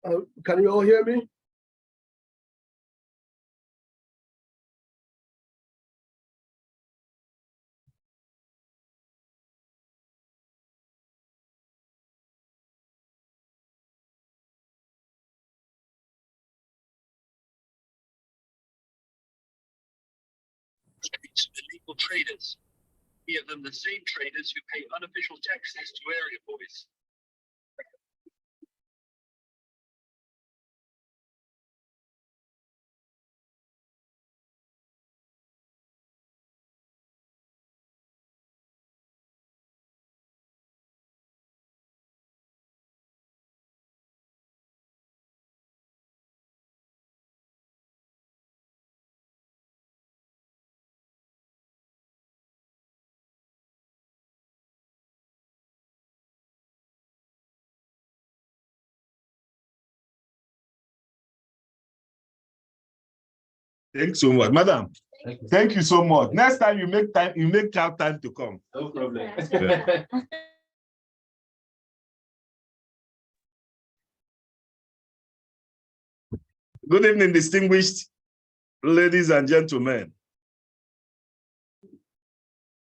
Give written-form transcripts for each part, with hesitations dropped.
Can you all hear me? Illegal traders. We have them the same traders who pay unofficial taxes to area boys. Thanks so much, madam. Thank you so much. Next time you make time, you make time to come. No problem. Yeah. Good evening, distinguished ladies and gentlemen.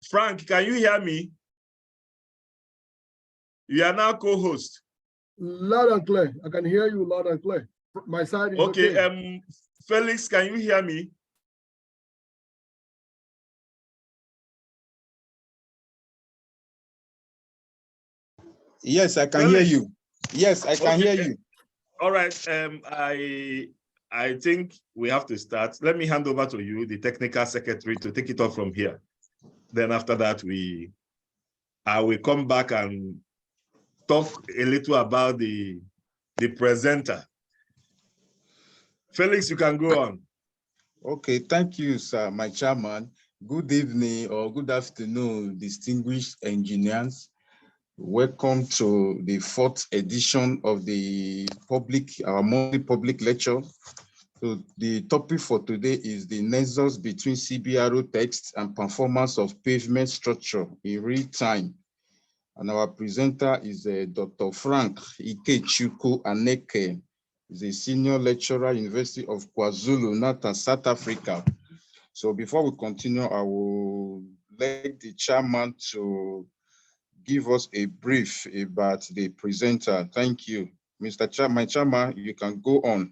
Frank, can you hear me? You are now co-host. Loud and clear. I can hear you loud and clear. My side is okay. Felix, can you hear me? Yes, I can hear you. Yes, I can hear you. All right. I think we have to start. Let me hand over to you, the technical secretary, to take it off from here. Then after that, I will come back and talk a little about the presenter. Felix, you can go on. Okay, thank you, sir, my chairman. Good evening or good afternoon, distinguished engineers. Welcome to the 4th edition of our monthly public lecture. So the topic for today is the nexus between CBRO text and performance of pavement structure in real time. And our presenter is Dr. Frank Ikechukwu Aneke. He's a senior lecturer, University of KwaZulu-Natal, South Africa. So before we continue, I will let the chairman to give us a brief about the presenter. Thank you. Mr. Chairman, my chairman, you can go on.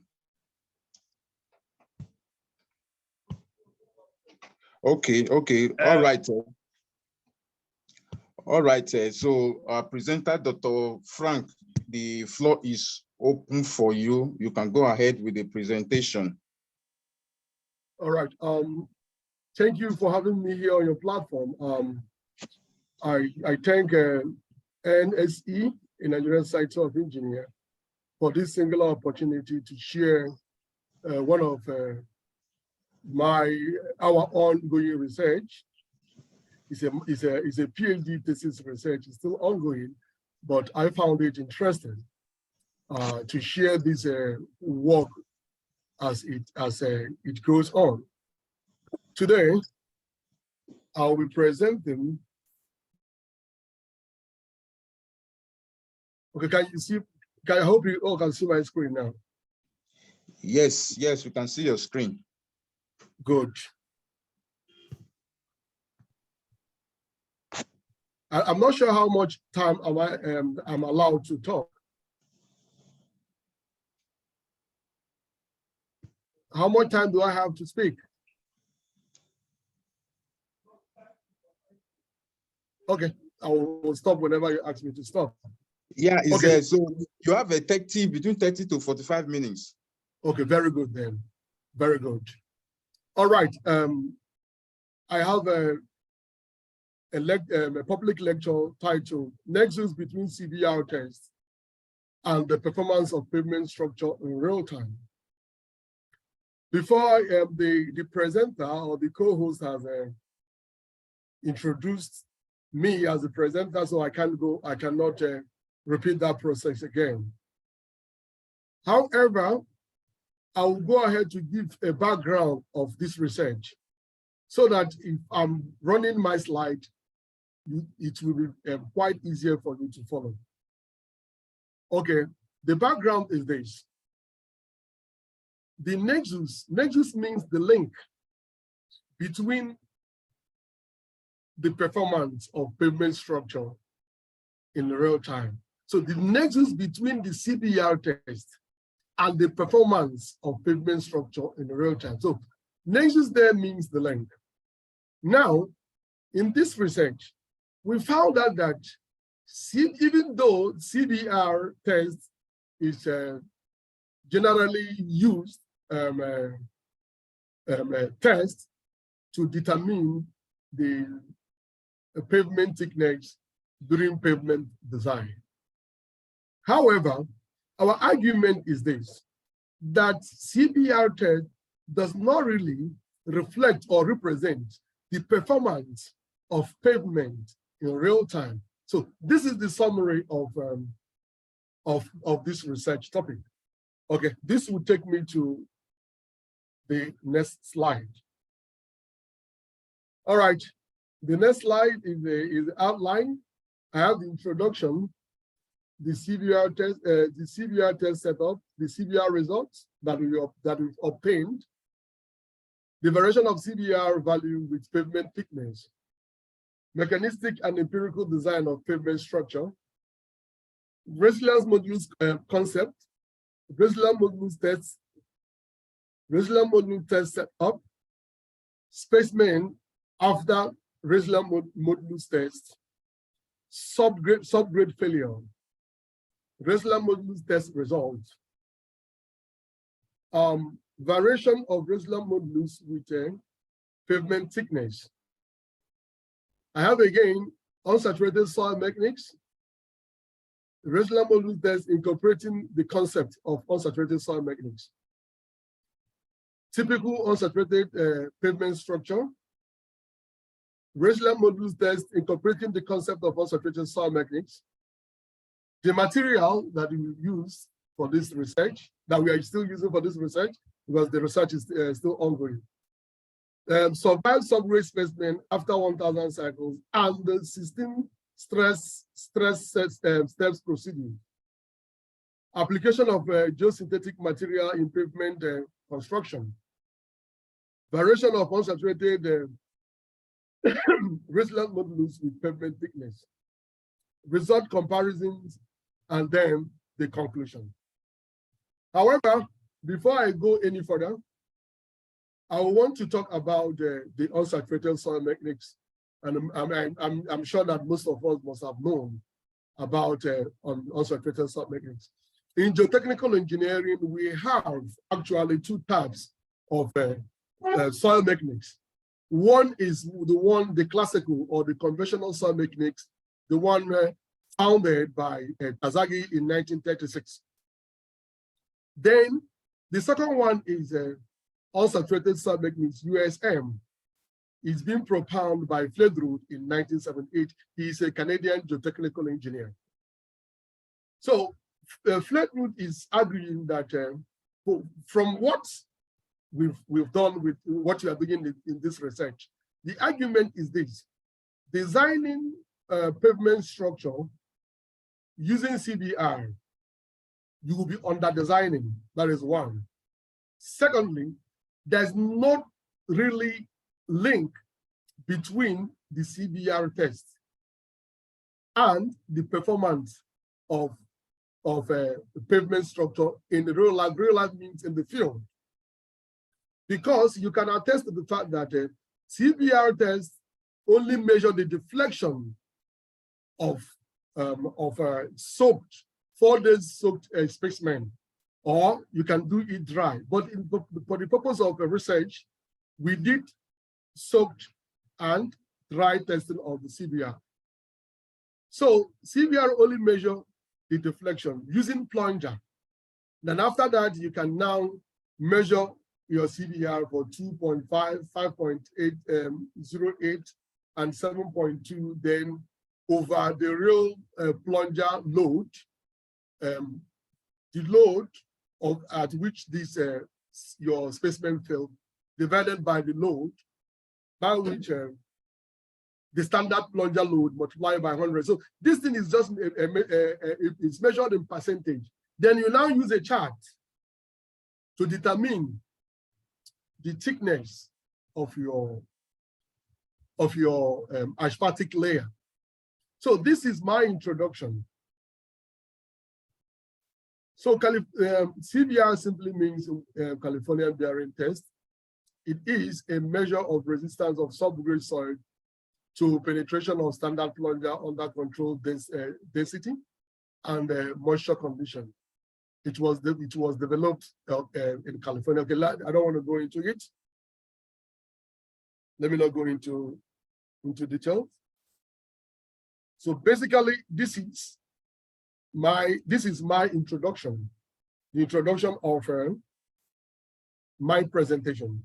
Okay, all right. All right, so our presenter, Dr. Frank, the floor is open for you. You can go ahead with the presentation. All right. Thank you for having me here on your platform. I thank NSE, Nigerian Society of Engineers, for this singular opportunity to share one of our ongoing research. It's a PhD thesis research. It's still ongoing, but I found it interesting to share this work as it goes on. Today, I will be presenting. Okay, can you see? I hope you all can see my screen now. Yes, we can see your screen. Good. I'm not sure how much time I'm allowed to talk. How much time do I have to speak? Okay, I will stop whenever you ask me to stop. Yeah, okay. So you have between 30 to 45 minutes. Okay, very good then. Very good. All right. I have a public lecture titled Nexus between CBR tests and the performance of pavement structure in real time. Before the presenter or the co-host has introduced me as a presenter, so I cannot repeat that process again. However, I will go ahead to give a background of this research so that if I'm running my slide, it will be quite easier for you to follow. Okay, The background is this. The nexus means the link between the performance of pavement structure in real time. So the nexus between the CBR test and the performance of pavement structure in real time. So nexus there means the link. Now, in this research, we found out that even though CBR test is generally used test to determine the pavement thickness during pavement design. However, our argument is this, that CBR test does not really reflect or represent the performance of pavement in real time. So this is the summary of this research topic. Okay, this will take me to the next slide. All right, the next slide is the outline. I have the introduction, the CBR test setup, the CBR results that we've obtained, the variation of CBR value with pavement thickness, mechanistic and empirical design of pavement structure, resilience modules concept, resilience module test setup, specimen after resilience modules test, subgrade failure, resilience modules test results, variation of resilience modules with pavement thickness. I have again unsaturated soil mechanics, resilience modules test incorporating the concept of unsaturated soil mechanics, typical unsaturated pavement structure, resilience modules test incorporating the concept of unsaturated soil mechanics, the material that we use for this research, that we are still using for this research, because the research is still ongoing. Survived subgrade specimen after 1,000 cycles, and the system stress steps procedure. Application of geosynthetic material in pavement construction. Variation of unsaturated resilience modules with pavement thickness. Result comparisons, and then the conclusion. However, before I go any further, I want to talk about the unsaturated soil mechanics, and I'm sure that most of us must have known about unsaturated soil mechanics. In geotechnical engineering, we have actually two types of soil mechanics. One is the classical or the conventional soil mechanics, the one founded by Kazagi in 1936. Then the second one is unsaturated soil mechanics, USM. It's been propounded by Fledroot in 1978. He's a Canadian geotechnical engineer. So Fledroot is arguing that from what we've done with what we are doing in this research, the argument is this: designing pavement structure using CBR, you will be under designing. That is one. Secondly, there's not really link between the CBR test and the performance of pavement structure in the real life. Real life means in the field, because you can attest to the fact that CBR tests only measure the deflection of soaked 4 days soaked specimen, or you can do it dry. But for the purpose of research, we did soaked and dry testing of the CBR. So CBR only measure the deflection using plunger. Then after that, you can now measure your CBR for 2.5, 5.808, and 7.2, then over the real plunger load, the load at which this your specimen filled, divided by the load, by which the standard plunger load multiplied by 100. So this thing is just it's measured in percentage. Then you now use a chart to determine the thickness of your asphaltic layer. So this is my introduction. So CBR simply means California Bearing Test. It is a measure of resistance of subgrade soil to penetration of standard plunger under controlled density and moisture condition. It was developed in California. Okay, I don't want to go into it. Let me not go into details. So basically, this is my introduction, the introduction of my presentation.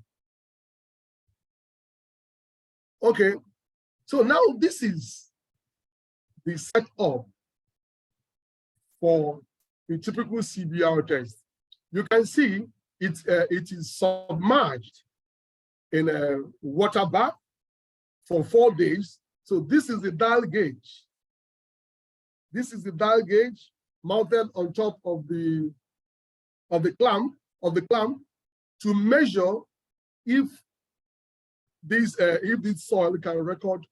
Okay, so now this is the setup for the typical CBR test. You can see it is submerged in a water bath for 4 days. So this is the dial gauge. This is the dial gauge mounted on top of the clamp to measure if this soil can record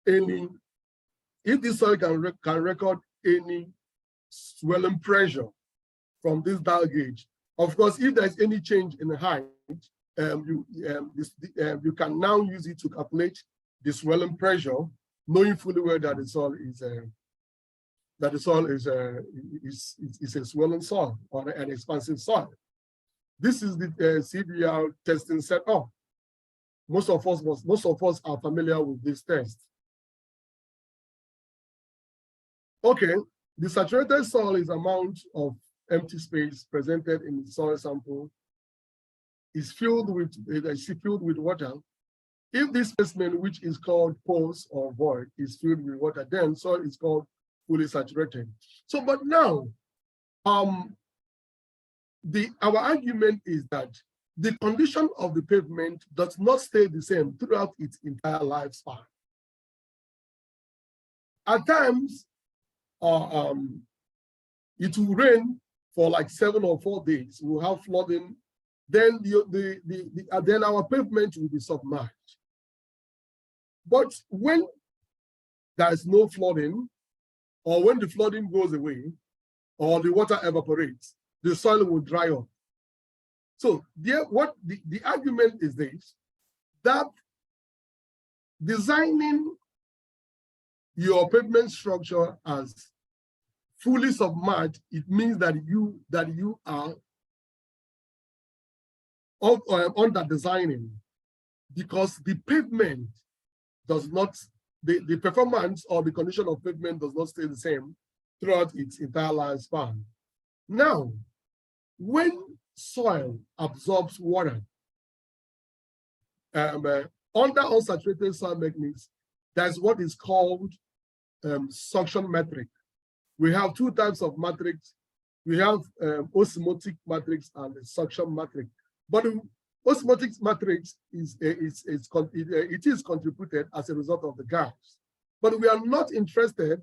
any swelling pressure from this dial gauge. Of course, if there's any change in the height, you can now use it to calculate the swelling pressure, knowing fully well that the soil is a swelling soil or an expansive soil. This is the CBR testing setup. Most of us are familiar with this test. Okay, the saturated soil is amount of empty space presented in the soil sample is filled with water. If this specimen, which is called porous or void, is filled with water, then soil is called fully saturated. So, but now, our argument is that the condition of the pavement does not stay the same throughout its entire lifespan. At times, it will rain for like 7 or 4 days. We'll have flooding. Then then our pavement will be submerged. But when there is no flooding, or when the flooding goes away, or the water evaporates, the soil will dry up. So the argument is this, that designing your pavement structure as fully submerged, it means that you are under designing, because the pavement does not, the performance or the condition of pavement does not stay the same throughout its entire lifespan. Now, when soil absorbs water, under unsaturated soil mechanics, that's what is called suction metric. We have 2 types of matrix. We have osmotic matrix and suction matrix. But the osmotic matrix is contributed as a result of the gas. But we are not interested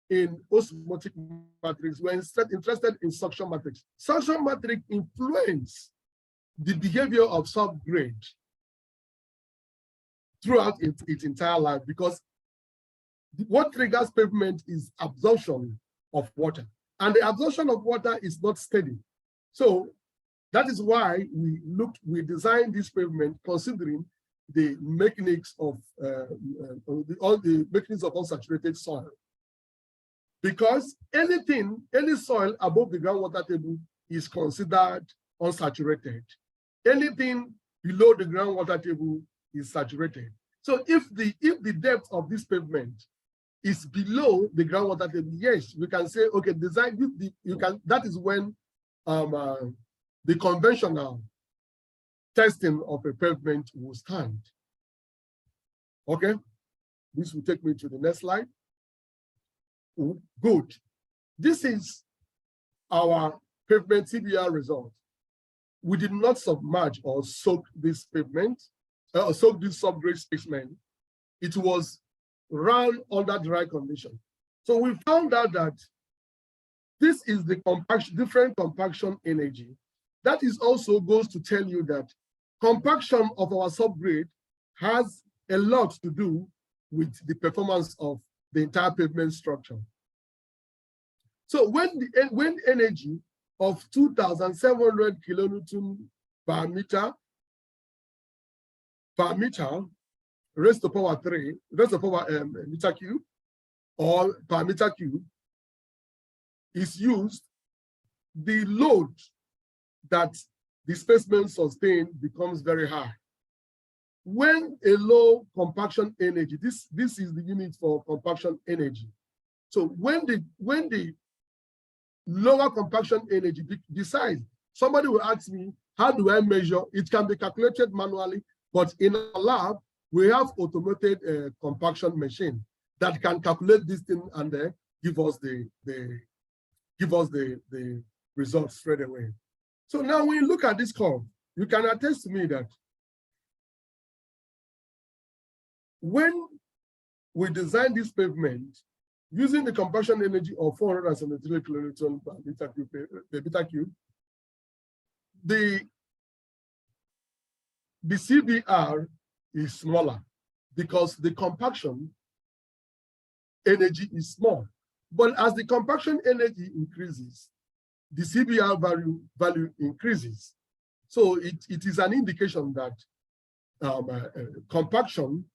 in osmotic matrix. We're interested in suction matrix. Suction matrix influence the behavior of subgrade throughout its entire life, because what triggers pavement is absorption of water, and the absorption of water is not steady. So that is why we designed this pavement considering the mechanics of all the mechanics of unsaturated soil. Because any soil above the groundwater table is considered unsaturated. Anything below the groundwater table is saturated. So if the depth of this pavement is below the groundwater table, yes, we can say, okay, that is when the conventional testing of a pavement will stand. Okay, this will take me to the next slide. Good. This is our pavement CBR result. We did not submerge or soak this pavement, or soak this subgrade specimen. It was run under dry condition. So we found out that this is the compaction, different compaction energy. That is also goes to tell you that compaction of our subgrade has a lot to do with the performance of the entire pavement structure. So when energy of 2,700 kilonewton per meter raised to power 3, raised to power meter cube, or per meter cube is used, the load that displacement sustained becomes very high. When a low compaction energy, this is the unit for compaction energy. So when the lower compaction energy, besides, somebody will ask me, how do I measure? It can be calculated manually, but in a lab, we have automated compaction machine that can calculate this thing and give us the results straight away. So now when you look at this curve, you can attest to me that when we designed this pavement using the compaction energy of 473 kilonewton per meter cube, the CBR is smaller because the compaction energy is small. But as the compaction energy increases, the CBR value increases. So it is an indication that compaction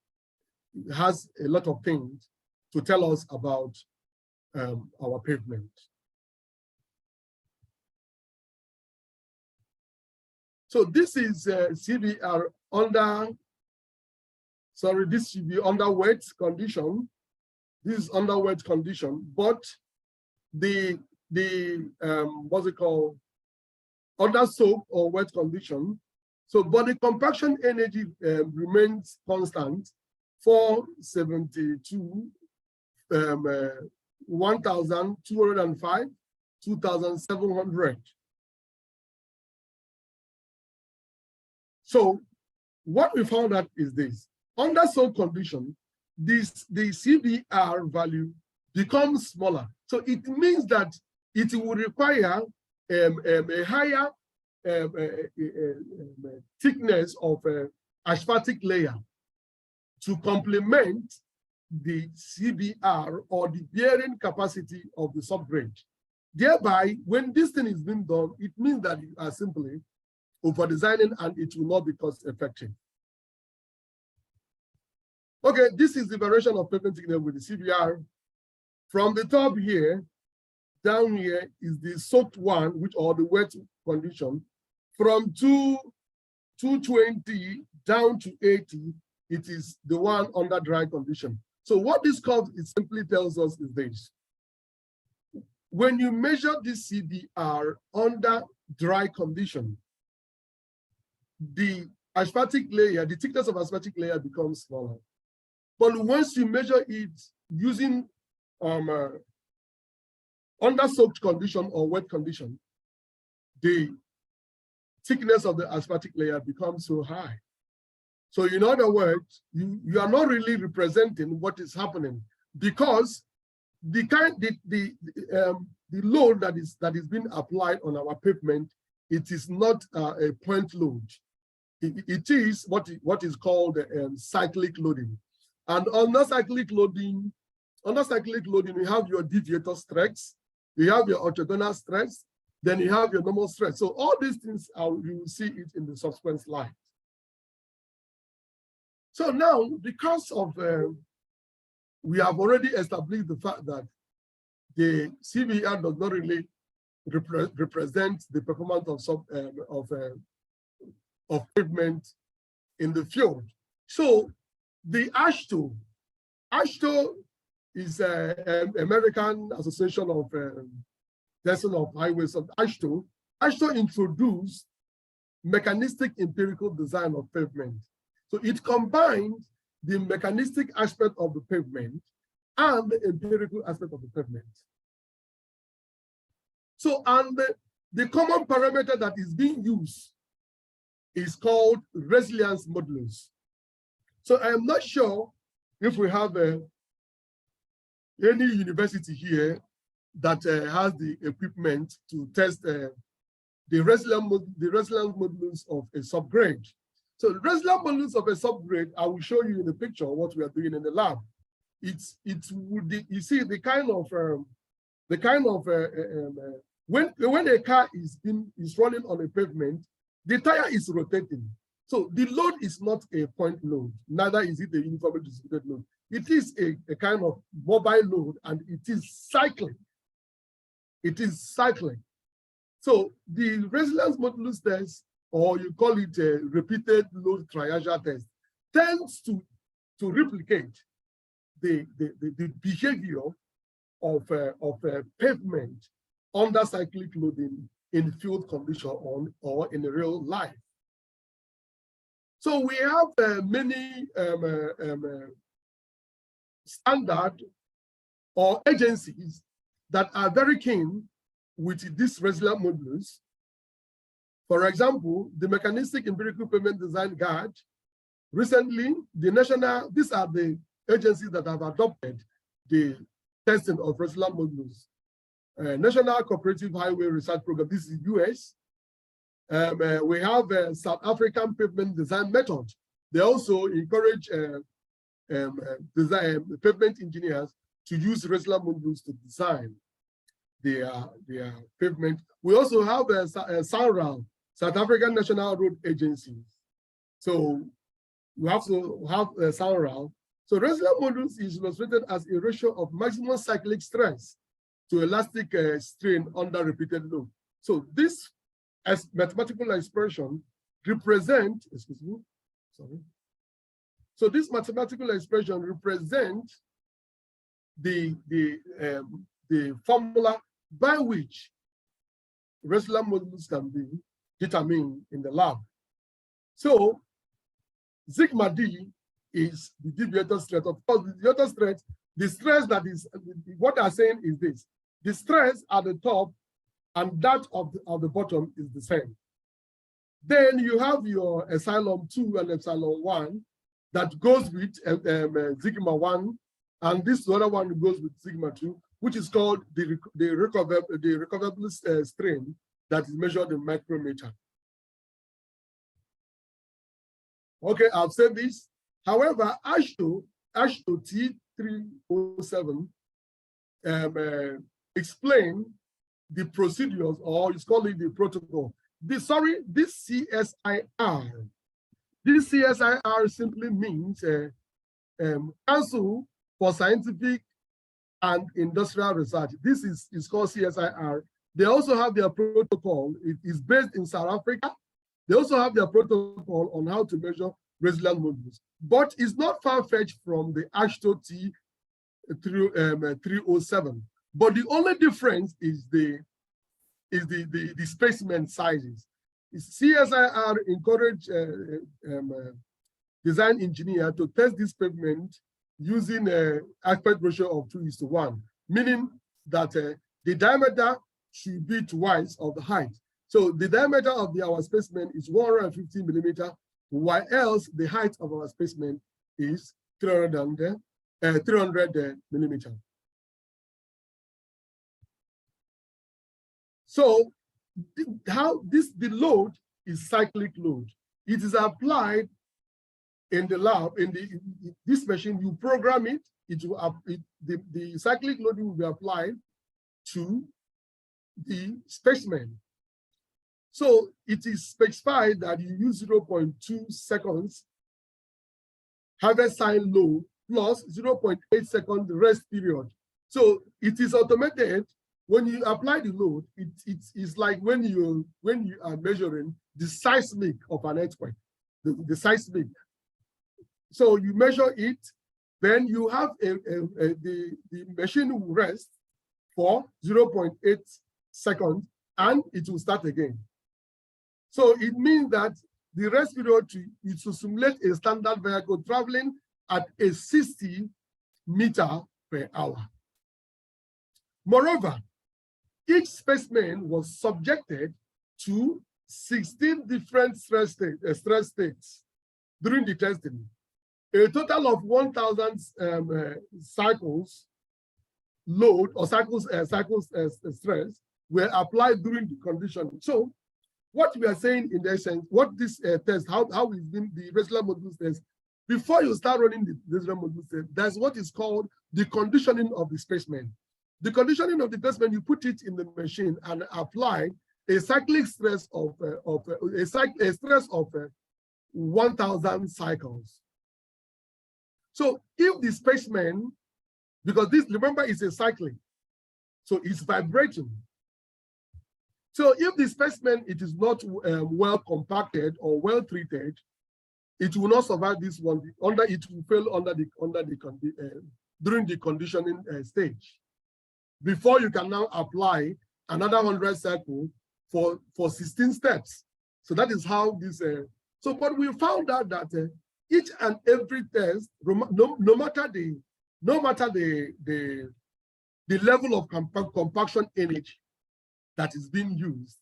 has a lot of things to tell us about our pavement. So this is CBR under, sorry, this should be under wet condition. This is under wet condition, but the what's it called, under soak or wet condition. So, but the compaction energy remains constant, 472, 1,205, 2,700. So what we found out is this: under soak condition, the CBR value becomes smaller. So it means that it will require a higher thickness of asphaltic layer to complement the CBR or the bearing capacity of the subgrade. Thereby, when this thing is being done, it means that you are simply over-designing and it will not be cost effective. Okay, this is the variation of pavement thickness with the CBR. From the top here, down here is the soaked one, which or the wet condition. From 220 down to 80, it is the one under dry condition. So what this curve is simply tells us is this: when you measure this CBR under dry condition, the asphaltic layer, the thickness of asphaltic layer becomes smaller. But once you measure it using under soaked condition or wet condition, the thickness of the asphaltic layer becomes so high. So in other words, you are not really representing what is happening, because the load that is being applied on our pavement, it is not a point load. It is what is called cyclic loading. And under cyclic loading, you have your deviator stress, you have your orthogonal stress, then you have your normal stress. So all these things you will see it in the subsequent slide. So now, because of we have already established the fact that the CBR does not really represent the performance of pavement in the field. So the AASHTO is an American Association of Design of Highways of AASHTO. AASHTO introduced mechanistic empirical design of pavement. So it combines the mechanistic aspect of the pavement and the empirical aspect of the pavement. So, and the common parameter that is being used is called resilience modulus. So I am not sure if we have any university here that has the equipment to test the resilience modulus of a subgrade. So the resilience modulus of a subgrade, I will show you in the picture what we are doing in the lab. You see the kind of when a car is running on a pavement, the tire is rotating. So the load is not a point load, neither is it a uniformly distributed load. It is a kind of mobile load, and it is cycling. It is cycling. So the resilience modulus test, or you call it a repeated load triaxial test, tends to replicate the behavior of pavement under cyclic loading in field condition or in real life. So we have many standard or agencies that are very keen with this resilience modulus. For example, the Mechanistic Empirical Pavement Design Guide. Recently, these are the agencies that have adopted the testing of resilience modulus. National Cooperative Highway Research Program, this is US. We have a South African Pavement Design Method. They also encourage pavement engineers to use resilience modulus to design their pavement. We also have a SANRAL, South African National Road Agency. So we also have a SANRAL. So resilience modulus is illustrated as a ratio of maximum cyclic stress to elastic strain under repeated load. So this as mathematical expression represent, excuse me, sorry. So this mathematical expression represents the formula by which resilience modulus can be determined in the lab. So sigma D is the deviator stress. Of course, the deviator stress, the stress that is, what I'm saying is this: the stress at the top and that of the bottom is the same. Then you have your epsilon 2 and epsilon 1 that goes with sigma 1, and this other one goes with sigma 2, which is called the recoverable strain that is measured in micrometer. Okay, I've said this. However, AASHTO T307 explain the procedures, or it's called the protocol. This CSIR. This CSIR simply means Council for Scientific and Industrial Research. This is called CSIR. They also have their protocol. It is based in South Africa. They also have their protocol on how to measure resilience modulus, but it's not far-fetched from the AASHTO T307. But the only difference is the specimen sizes. CSIR encourage design engineer to test this pavement using an aspect ratio of 2:1, meaning that the diameter should be twice of the height. So the diameter of our specimen is 150 millimeter, while else the height of our specimen is 300 millimeter. So the load is cyclic load. It is applied in the lab, in this machine. You program it. The cyclic loading will be applied to the specimen. So it is specified that you use 0.2 seconds harvest time load plus 0.8 second rest period. So it is automated. When you apply the load, it's like when you are measuring the seismic of an earthquake, the seismic. So you measure it, then you have the machine will rest for 0.8 seconds, and it will start again. So it means that the rest period is to simulate a standard vehicle traveling at a 60 meter per hour. Moreover, each specimen was subjected to 16 different stress states during the testing. A total of 1,000 cycles load or cycles stress were applied during the conditioning. So what we are saying in essence, what this test, how is been the reservoir modulus test, before you start running the reservoir modulus test, there's what is called the conditioning of the specimen. The conditioning of the specimen, you put it in the machine and apply a cyclic stress of 1,000 cycles. So if the specimen, because this, remember, is a cyclic, so it's vibrating. So if the specimen, it is not well compacted or well treated, it will not survive this one. It will fail during the conditioning stage. Before you can now apply another 100 cycles for 16 steps. So that is how this. But we found out that each and every test, no matter the level of compaction energy that is being used.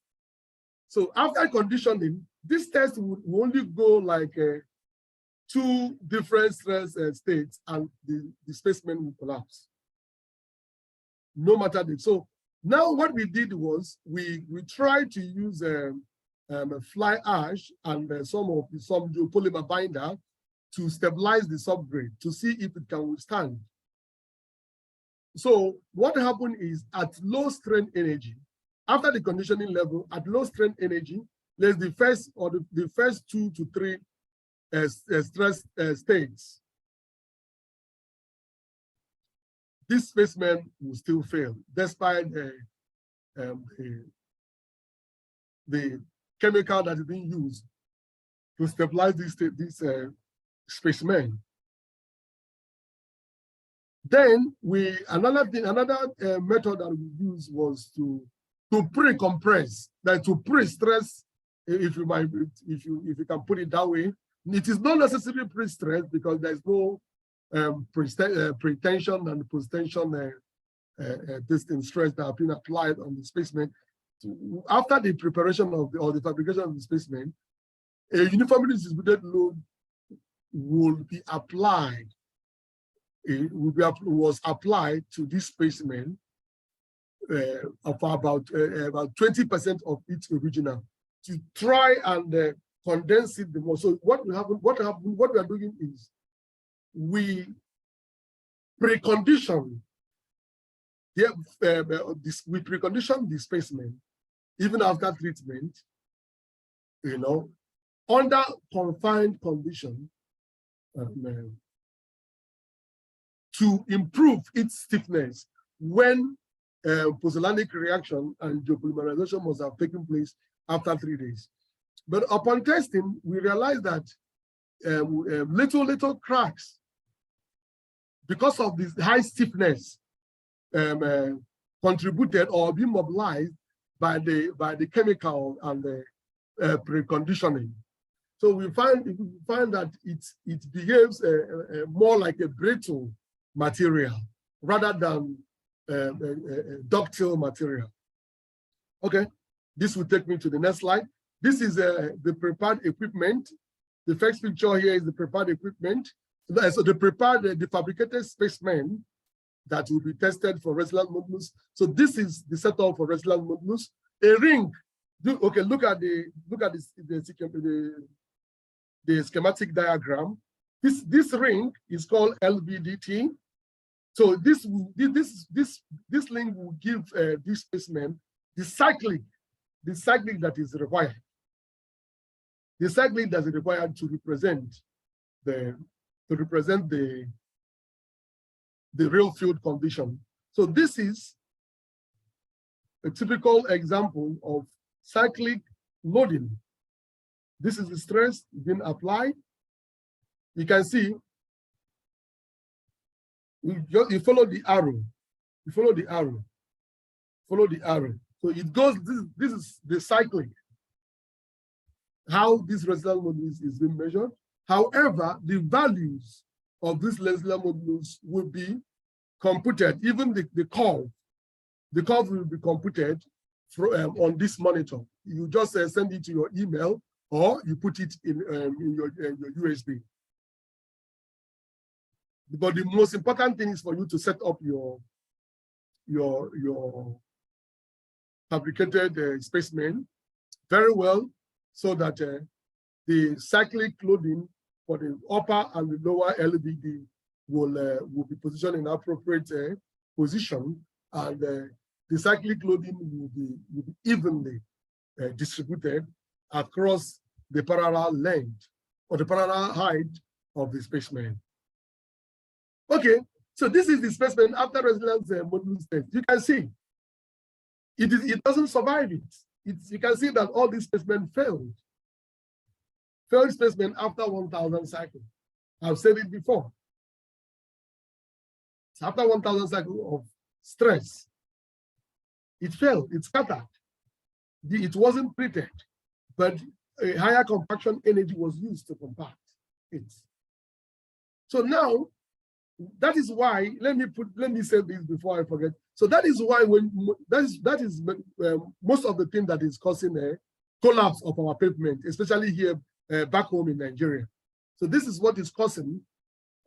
So after conditioning, this test would only go like 2 different stress states, and the specimen will collapse. No matter the. So now what we did was we tried to use fly ash and some geopolymer binder to stabilize the subgrade to see if it can withstand. So what happened is at low strain energy, after the conditioning level, at low strain energy, there's the first 2 to 3 stress states. This specimen will still fail despite the chemical that is being used to stabilize this specimen. Then another method that we used was to pre-compress, that to pre-stress, if you can put it that way. It is not necessarily pre-stress because there's no pretension and post-tension distance stress that have been applied on the specimen. After the preparation of the fabrication of the specimen, a uniformly distributed load will be applied. Was applied to this specimen of about 20% of its original to try and condense it the more. So what we are doing is we precondition the specimen even after treatment, under confined condition to improve its stiffness when pozzolanic reaction and geopolymerization must have taken place after 3 days. But upon testing, we realized that little cracks, because of this high stiffness, contributed or being mobilized by the chemical and the preconditioning. So we find that it behaves more like a brittle material rather than ductile material. Okay, this will take me to the next slide. This is the prepared equipment. The first picture here is the prepared equipment. So the fabricated specimen that will be tested for resonant modulus. So this is the setup for resonant modulus. A ring. Okay, look at the schematic diagram. This ring is called LVDT. So this link will give this specimen the cyclic that is required. The cyclic that is required to represent the real field condition. So this is a typical example of cyclic loading. This is the stress being applied. You can see you follow the arrow. You follow the arrow. Follow the arrow. So it goes. This is the cyclic. How this resonant modulus is being measured. However, the values of this resonant modulus will be computed. Even the curve will be computed on this monitor. You just send it to your email or you put it in your USB. But the most important thing is for you to set up your your fabricated specimen very well, so that the cyclic loading for the upper and the lower LVD will be positioned in appropriate position, and the cyclic loading will be evenly distributed across the parallel length or the parallel height of the specimen. Okay, so this is the specimen after resilience modulus test. You can see it doesn't survive it. You can see that all these specimens failed specimen after 1,000 cycles. I've said it before. So after 1,000 cycles of stress, it failed, it scattered. It wasn't treated, but a higher compaction energy was used to compact it. So now, that is why, let me say this before I forget. So that is why that is most of the thing that is causing a collapse of our pavement, especially here back home in Nigeria. So this is what is causing.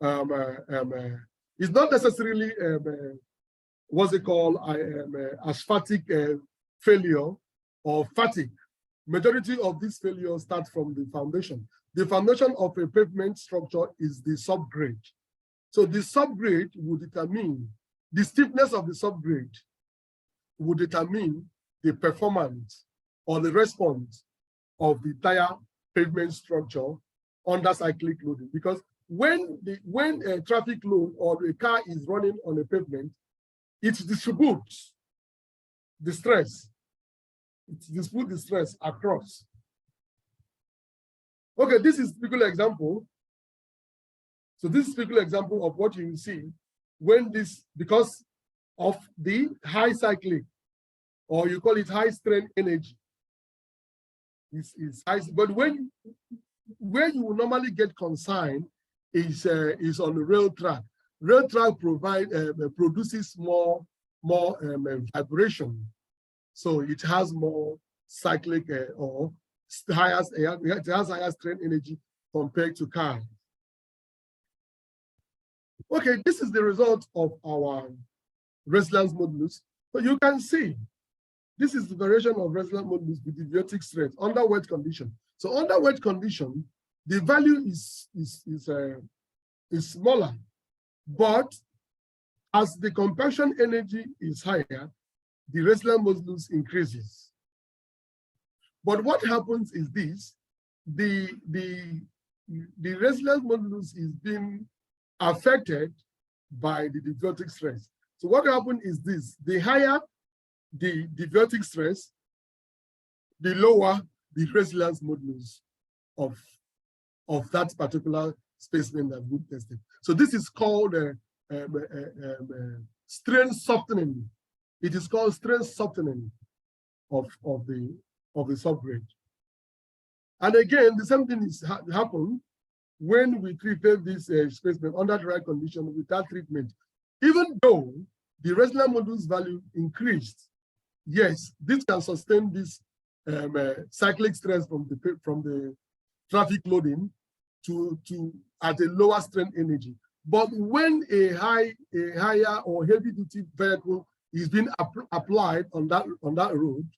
It's not necessarily what's it called, asphaltic failure or fatigue. Majority of these failures start from the foundation. The foundation of a pavement structure is the subgrade. So the subgrade will determine, the stiffness of the subgrade will determine the performance or the response of the entire pavement structure under cyclic loading. Because when a traffic load or a car is running on a pavement, it distributes the stress. It distributes the stress across. Okay, this is a typical example. So this is a typical example of what you will see when this, because of the high cyclic, or you call it high strain energy, is high. But where you will normally get consigned is on the rail track. Rail track produces more vibration, so it has more cyclic or it has higher strain energy compared to cars. Okay, this is the result of our resilience modulus. So you can see this is the variation of resilience modulus with deviotic stress under wet condition. So under wet condition, the value is smaller, but as the compaction energy is higher, the resilience modulus increases. But what happens is this: the resilience modulus is being affected by the deviotic stress. So what happens is this: the higher the deviotic stress, the lower the resilience modulus of that particular specimen that we tested. So this is called strain softening. It is called strain softening of the subgrade. And again, the same thing is happened when we treated this specimen under the right condition without treatment. Even though the resilience modulus value increased, yes, this can sustain this cyclic stress from the traffic loading to at a lower strain energy. But when a higher or heavy duty vehicle is being applied on that road,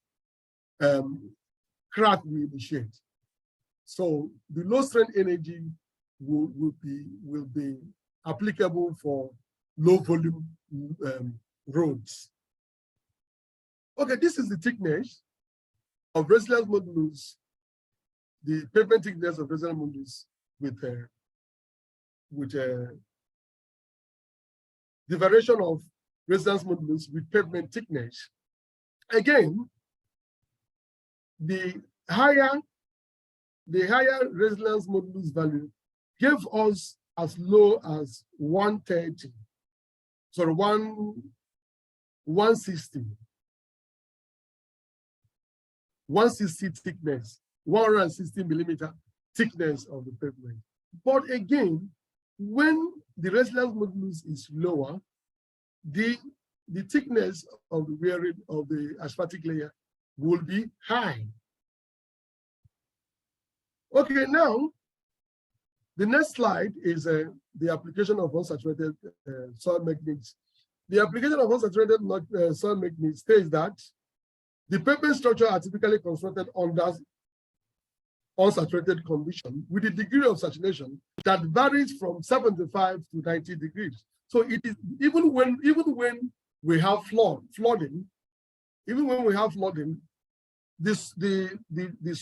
crack will initiate. So the low strain energy will be applicable for low volume roads. Okay, this is the thickness of resilience modulus, the pavement thickness of resilience modulus with the variation of resilience modulus with pavement thickness. Again, the higher resilience modulus value gave us as low as 130, sorry, 160 thickness, 160 millimeter thickness of the pavement. But again, when the resilience modulus is lower, the thickness of the wearing of the asphaltic layer will be high. Okay, now the next slide is the application of unsaturated soil mechanics The application of unsaturated soil making states that the pavement structure are typically constructed under unsaturated condition with a degree of saturation that varies from 75 to 90 degrees. So it is even when we have flooding, this the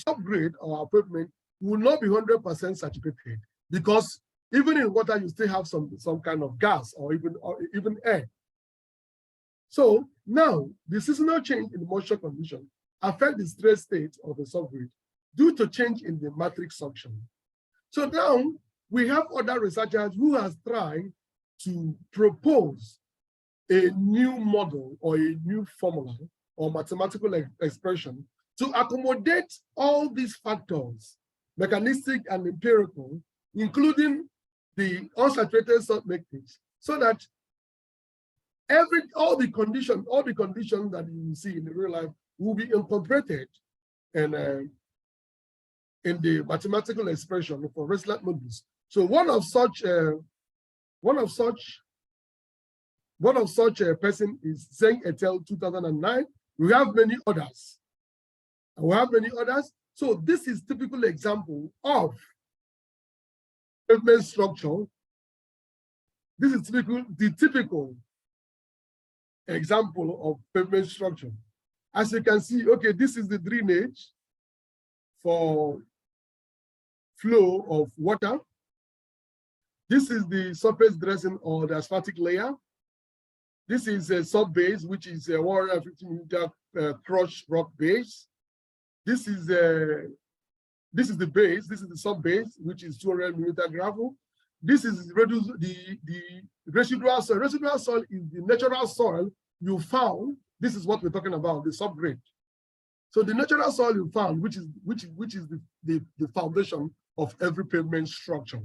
subgrade of our pavement will not be 100% saturated, because even in water you still have some kind of gas or even air. So now the seasonal change in moisture condition affect the stress state of the subgrade due to change in the matrix suction. So now we have other researchers who has tried to propose a new model or a new formula or mathematical expression to accommodate all these factors, mechanistic and empirical, including the unsaturated salt matrix, so that all the conditions that you see in the real life will be incorporated in the mathematical expression for resilient modules. So one of such a person is Zeng et al. 2009. We have many others. So this is typical example of pavement structure. This is the typical example of pavement structure. As you can see, okay, this is the drainage for flow of water. This is the surface dressing or the asphaltic layer. This is a sub base, which is a 150 meter crushed rock base. This is the base. This is the sub base, which is 200 millimeter gravel. This is the residual soil. Residual soil is the natural soil you found. This is what we're talking about, the subgrade. So the natural soil you found, which is the foundation of every pavement structure.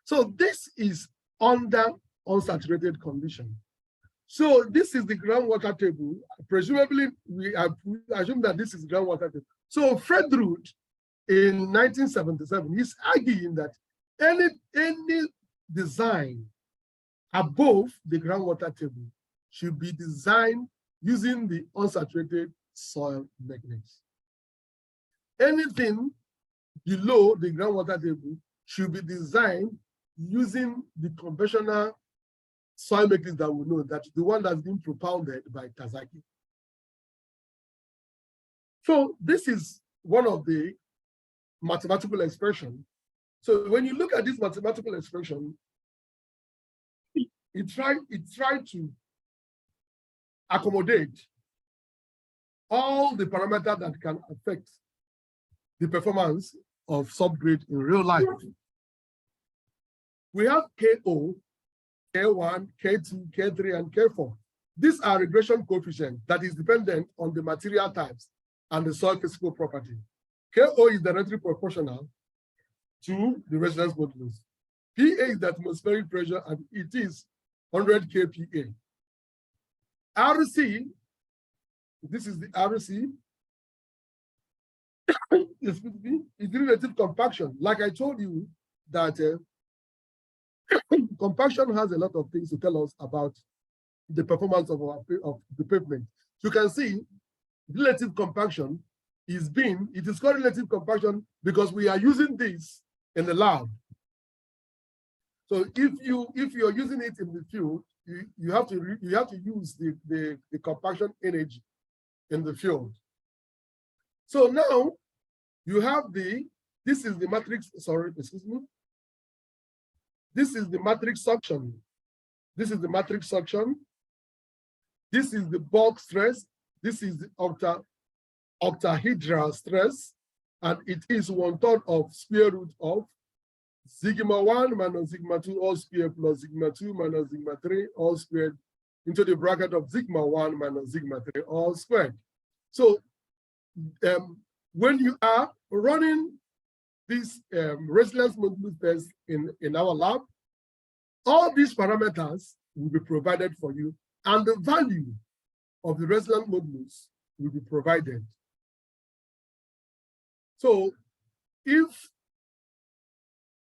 So this is under unsaturated condition. So this is the groundwater table. Presumably, we assume that this is groundwater table. So Fredruth in 1977 is arguing that any design above the groundwater table should be designed using the unsaturated soil mechanics. Anything below the groundwater table should be designed using the conventional soil mechanics that we know, that the one that's been propounded by Kazaki. So this is one of the mathematical expressions. So when you look at this mathematical expression, it tried to accommodate all the parameters that can affect the performance of subgrade in real life. We have KO, K1, K2, K3, and K4. These are regression coefficients that is dependent on the material types and the soil physical property. KO is directly proportional to the residence modulus. PA is the atmospheric pressure, and it is 100 kPa. RC, this is the RC, is relative compaction. Like I told you that compaction has a lot of things to tell us about the performance of the pavement. You can see relative compaction it is called relative compaction because we are using this in the lab. So if you're using it in the field, you have to use the compaction energy in the field. So now you have this is the matrix, sorry, excuse me. This is the matrix suction. This is the matrix suction. This is the bulk stress. This is the octahedral stress. And it is 1/3 of square root of sigma 1 minus sigma 2 all squared plus sigma 2 minus sigma 3 all squared into the bracket of sigma 1 minus sigma 3 all squared. So when you are running this resilience modulus test in our lab, all these parameters will be provided for you, and the value of the resilience modulus will be provided. So if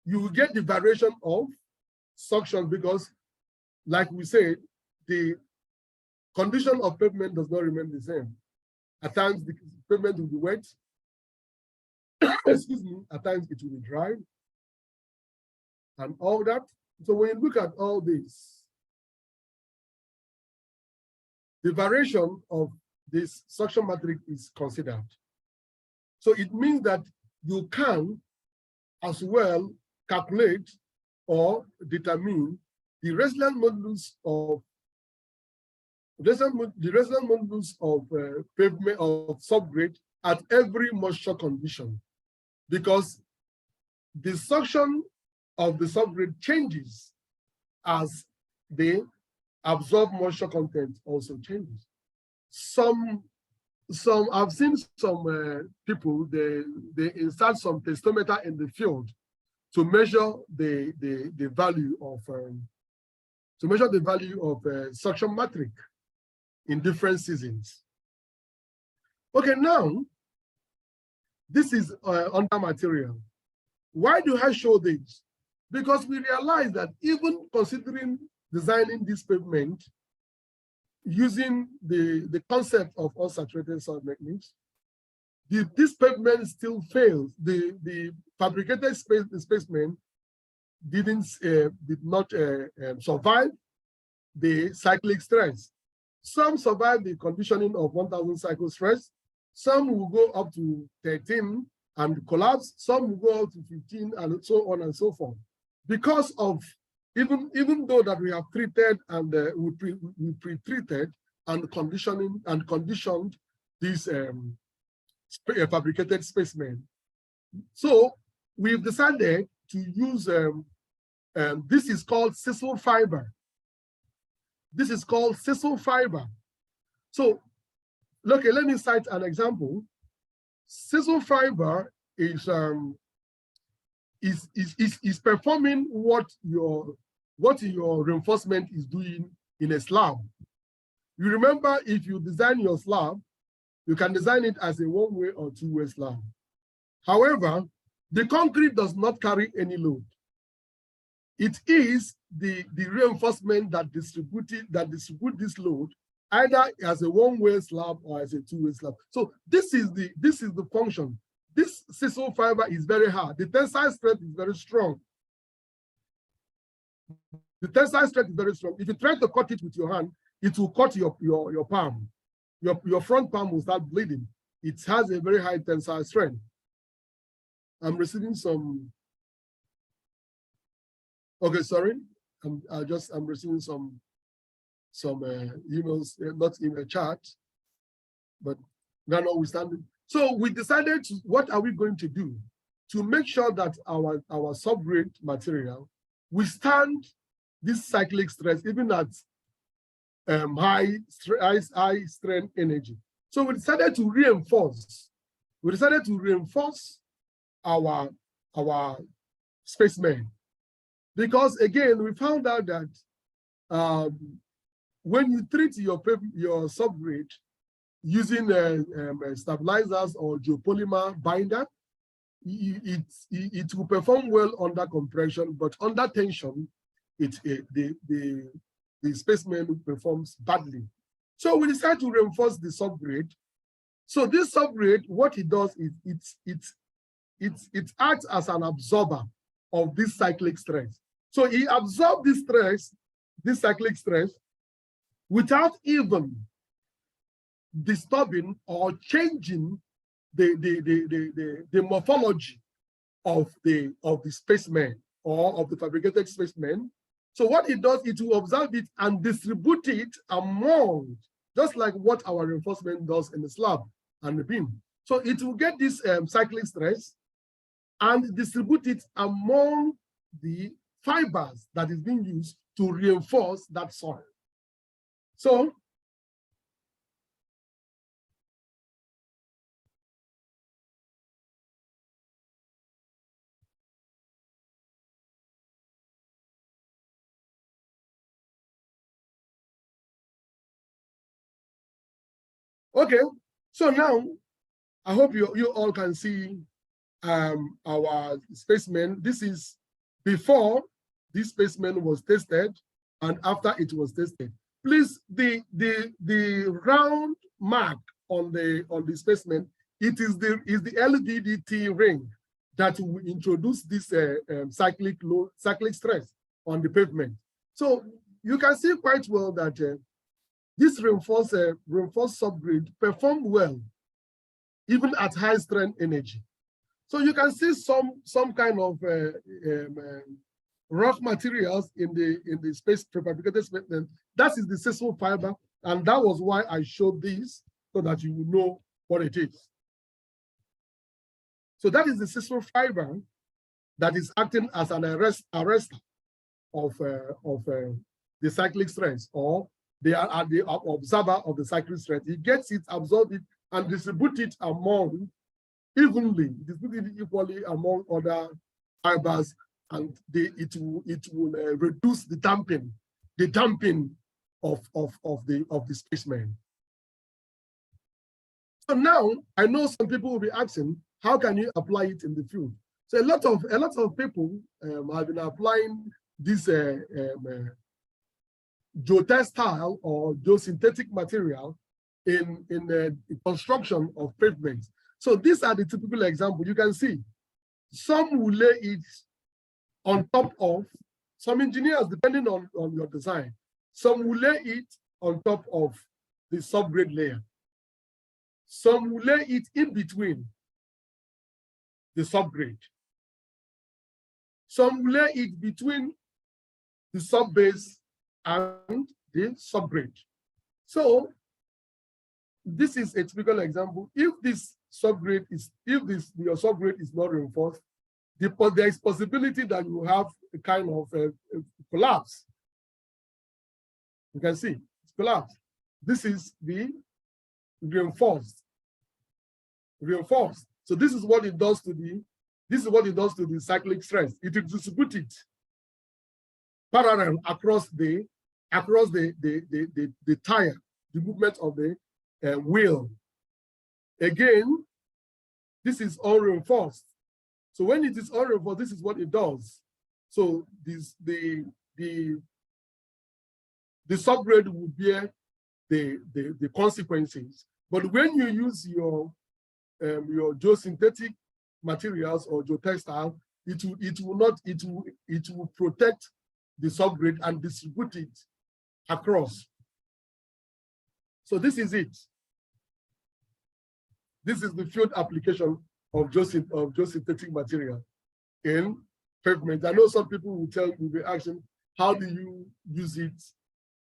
you will get the variation of suction, because like we said, the condition of pavement does not remain the same. At times, the pavement will be wet. Excuse me. At times, it will be dry, and all that. So when you look at all this, the variation of this suction matrix is considered. So it means that you can as well calculate or determine the resilience modulus of pavement of subgrade at every moisture condition, because the suction of the subgrade changes as the absorbed moisture content also changes. I've seen some people, they insert some testometer in the field to measure the value of suction matrix in different seasons. Okay, now this is under material. Why do I show this? Because we realize that even considering designing this pavement using the concept of unsaturated soil techniques, this pavement still fails. The fabricated specimen did not survive the cyclic stress. Some survive the conditioning of 1,000 cycle stress. Some will go up to 13 and collapse. Some will go up to 15 and so on and so forth. Because of even though that we have treated and we pre-treated and conditioned this fabricated specimen. So we've decided to use this is called sisal fiber. This is called sisal fiber. So, okay, let me cite an example. Sisal fiber is performing what your reinforcement is doing in a slab. You remember, if you design your slab, you can design it as a one-way or two-way slab. However, the concrete does not carry any load. It is the reinforcement that distribute this load either as a one-way slab or as a two-way slab. So this is the function. This sisal fiber is very hard. The tensile strength is very strong. The tensile strength is very strong. If you try to cut it with your hand, it will cut your palm. Your front palm will start bleeding. It has a very high tensile strength. I'm receiving some. Okay, sorry. I'm receiving some emails, not in the chat, but notwithstanding. So we decided what are we going to do to make sure that our subgrade material withstand this cyclic stress even at high strength energy. So we decided to reinforce. We decided to reinforce our specimen, because again we found out that when you treat your subgrade using stabilizers or geopolymer binder, it will perform well under compression, but under tension, the specimen performs badly. So we decided to reinforce the subgrade. So this subgrade, what it does is it acts as an absorber of this cyclic stress. So it absorbs this stress, this cyclic stress, without even disturbing or changing the morphology of the specimen or of the fabricated specimen. So what it does, it will observe it and distribute it among, just like what our reinforcement does in the slab and the beam. So it will get this cyclic stress and distribute it among the fibers that is being used to reinforce that soil. So okay, so now I hope you all can see our specimen. This is before this specimen was tested and after it was tested. Please, the round mark on the specimen, it is the LVDT ring that will introduce this cyclic stress on the pavement. So you can see quite well that this reinforced subgrade performed well, even at high strength energy. So you can see some kind of rough materials in the space prefabricated specimen. That is the scissor fiber, and that was why I showed this so that you will know what it is. So that is the scissor fiber that is acting as an arrestor of the cyclic stress, or the observer of the cyclic stress. He gets it, absorbs it, and distributes it among evenly, equally among other fibers, and it will reduce the damping of the specimen. So now I know some people will be asking, how can you apply it in the field? So a lot of people have been applying this geotextile or geosynthetic material in the construction of pavements. So these are the typical examples. You can see some will lay it on top of, some engineers, depending on your design, some will lay it on top of the subgrade layer. Some will lay it in between the subgrade. Some will lay it between the subbase and the subgrade. So this is a typical example. If your subgrade is not reinforced, there is possibility that you have a kind of a collapse. You can see it's collapsed. This is the reinforced. So this is what it does to the cyclic stress. It will distribute it parallel across the tire, the movement of the wheel. Again, this is unreinforced. So when it is unreinforced, this is what it does. So the subgrade will bear the consequences. But when you use your geosynthetic materials or geotextile, it will protect the subgrade and distribute it across. So this is it. This is the field application of geosynthetic material in pavement. I know some people will be asking, how do you use it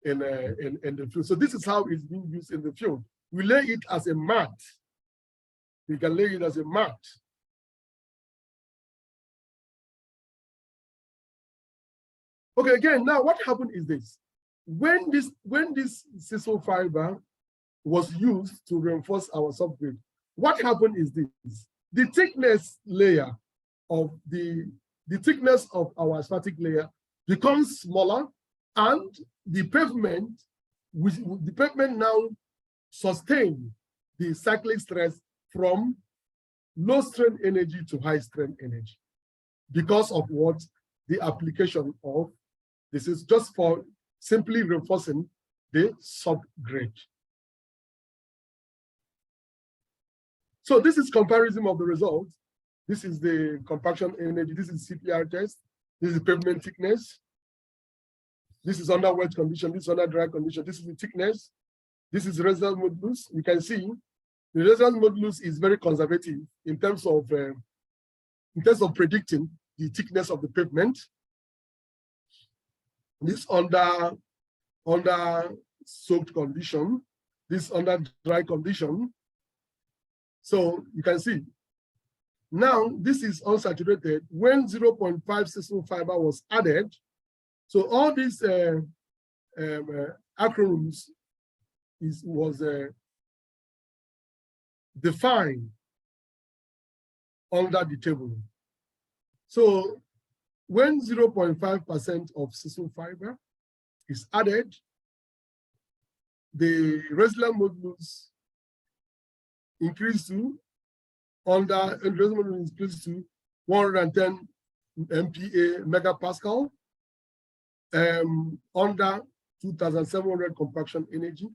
in the field? So this is how it's being used in the field. We lay it as a mat. We can lay it as a mat. Okay, again, now what happened is this. When this scissor fiber was used to reinforce our subgrade, what happened is this. The thickness layer of the thickness of our asphaltic layer becomes smaller, and the pavement now sustain the cyclic stress from low strength energy to high strength energy because of what the application of this is, just for simply reinforcing the subgrade. So this is comparison of the results. This is the compaction energy. This is CPR test. This is pavement thickness. This is under wet condition. This is under dry condition. This is the thickness. This is residual modulus. You can see the residual modulus is very conservative in terms of predicting the thickness of the pavement. This under soaked condition. This under dry condition. So you can see. Now this is unsaturated. When 0.5 scissor fiber was added, so all these acronyms was defined under the table. So when 0.5% of scissor fiber is added, the residual modulus increased to 110 MPa megapascal. Under 2,700 compaction energy.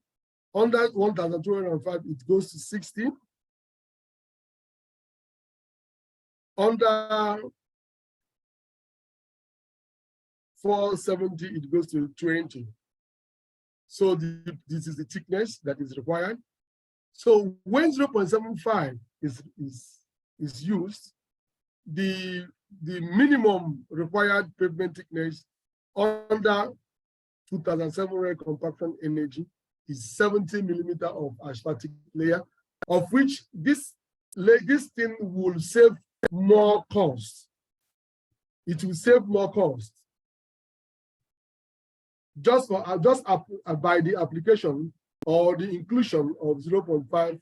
Under 1,205, it goes to 60. Under 470, it goes to 20. So this is the thickness that is required. So when 0.75 is used, the minimum required pavement thickness under 2,700 compaction energy is 70 millimeter of asphaltic layer, of which this thing will save more cost. It will save more cost. Just by the application or the inclusion of 0.57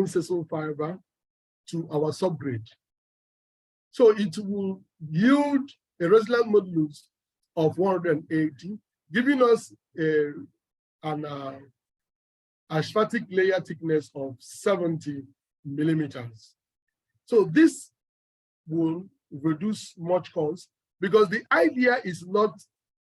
sessile fiber to our subgrade. So it will yield a resilience modulus of 180, giving us an asphaltic layer thickness of 70 millimeters. So this will reduce much cost, because the idea is not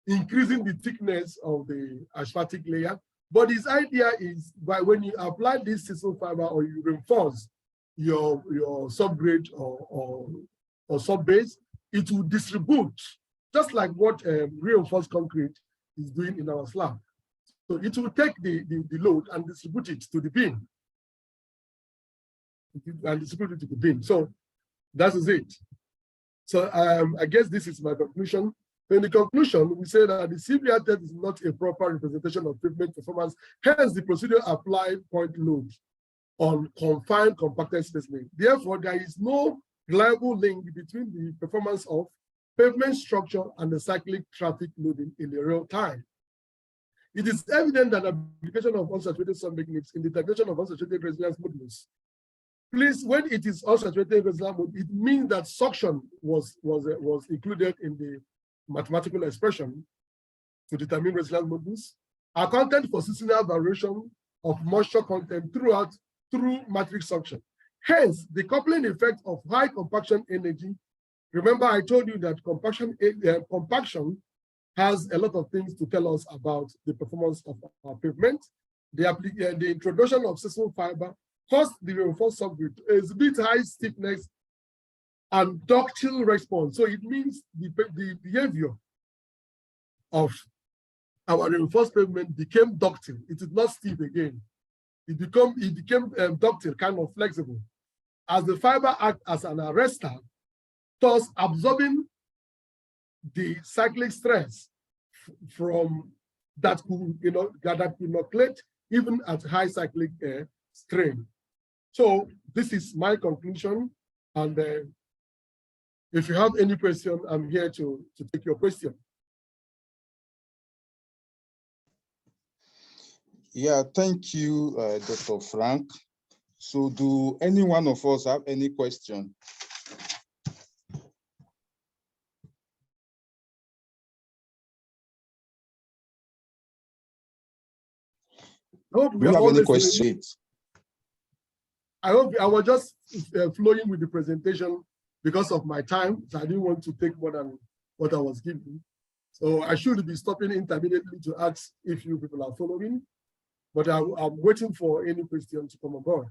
increasing the thickness of the asphaltic layer, but this idea is by when you apply this sessile fiber or you reinforce your subgrade or subbase, it will distribute, just like what reinforced concrete is doing in our slab. So it will take the load and distribute it to the beam. So that is it. So I guess this is my conclusion. In the conclusion, we say that the CBR test is not a proper representation of pavement performance. Hence, the procedure applied point load on confined compacted specimen. Therefore, there is no reliable link between the performance of pavement structure and the cyclic traffic loading in the real time. It is evident that application of unsaturated submechanics in the determination of unsaturated resilience modulus. Please, when it is unsaturated resilience modulus, it means that suction was included in the mathematical expression to determine resilience modulus. Accounted for seasonal variation of moisture content through matrix suction. Hence, the coupling effect of high compaction energy. Remember, I told you that compaction has a lot of things to tell us about the performance of our pavement. The introduction of sessile fiber caused the reinforced subgrade to exhibit high stiffness and ductile response. So it means the behavior of our reinforced pavement became ductile. It is not stiff again. It became ductile, kind of flexible, as the fiber acts as an arrestor, thus absorbing the cyclic stress from that could inoculate even at high cyclic strain. So this is my conclusion, and if you have any question, I'm here to take your question. Yeah, thank you, Dr. Frank. So do any one of us have any question? I hope Do you have any questions? I hope I was just flowing with the presentation because of my time. So I didn't want to take more than what I was given. So I should be stopping intermittently to ask if you people are following, but I'm waiting for any question to come aboard.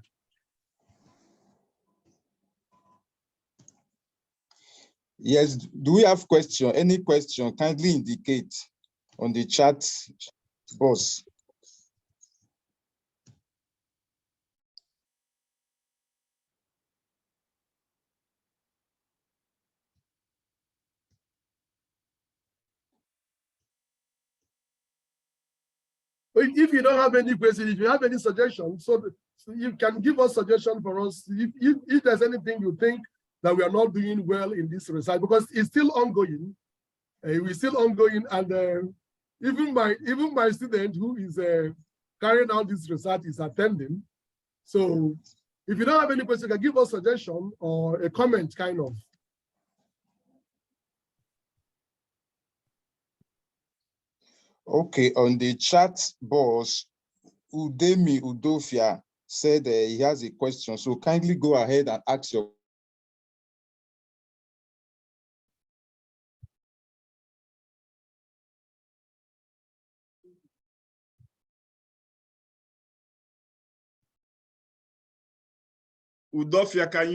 Yes, do we have question? Any question? Kindly indicate on the chat box. If you don't have any questions, if you have any suggestions, so you can give us suggestions for us. If there's anything you think that we are not doing well in this research, because it's still ongoing. We're still ongoing, and even my student who is carrying out this research is attending. So if you don't have any questions, you can give us suggestion or a comment, kind of. Okay, on the chat box, Udemi Udofia said he has a question. So kindly go ahead and ask your. Udofia, can